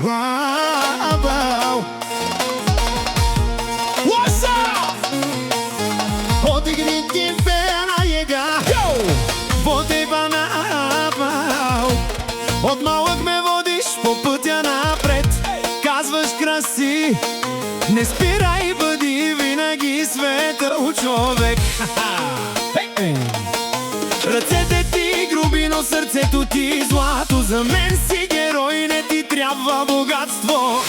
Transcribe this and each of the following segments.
Wow. What's up? Подигни пена ега, води банал. От малък ме водиш по пътя напред. Казваш краси, не спирай, бъди винаги светъл човек. Ръцете ти груби, но сърцето ти злато. За мен си герой, не ти трябва богатство.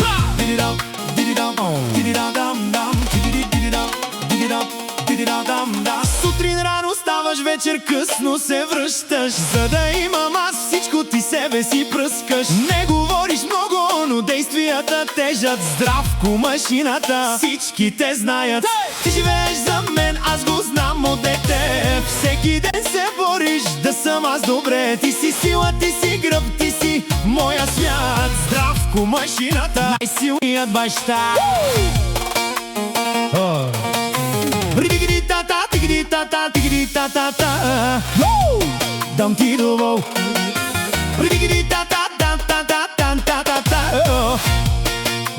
Сутрин рано ставаш, вечер късно се връщаш. За да имам аз всичко, ти себе си пръскаш. Не говориш много, но действията тежат. Здравко машината, всички те знаят. Ти живееш за мен, аз го знам от дете. Всеки ден се бориш да съм аз добре. Ти си сила, ти си гръб, ти си моя свят. Здравко машината, най-силният баща. Ригиди-та-та, тигиди-та-та, тигиди-та-та-та. Дам ти любов. Ригиди-та-та-та-та-та-та-та-та.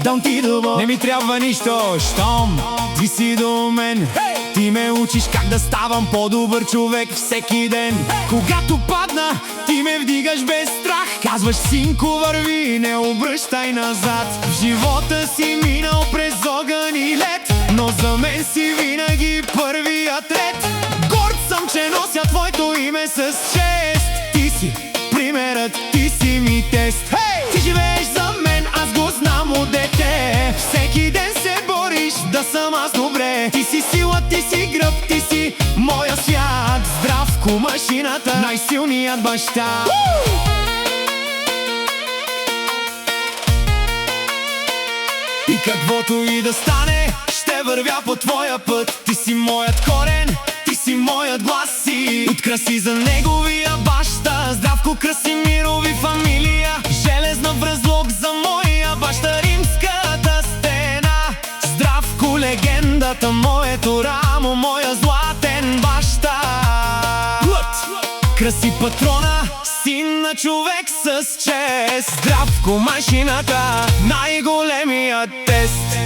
Дам ти любов. Не ми трябва нищо, щом ти си до мен. Ти ме учиш как да ставам по-добър човек всеки ден. Когато падна, ти ме вдигаш без страх. Казваш, синко, върви, не обръщай назад. В живота си минал през огън и лед, но за мен си винаги първият ред. Горд съм, че нося твоето име с чест. Ти си примерът, ти си ми тест. Ти живееш за мен, аз го знам от дете. Всеки ден се бориш да съм аз добре. Ти си сила, ти си гръб, ти си моя свят. Здравко машината, най-силният баща. И каквото и да стане, ще вървя по твоя път. Ти си моят корен, ти си моят глас си. Откраси за неговия баща. Здравко Красимирови фамилия. Железна връзлог за моя баща. Римската стена. Здравко легендата, моето рамо, моя златен баща. Краси патрона, син на човек с чест. Здравко машината, най-големият тест.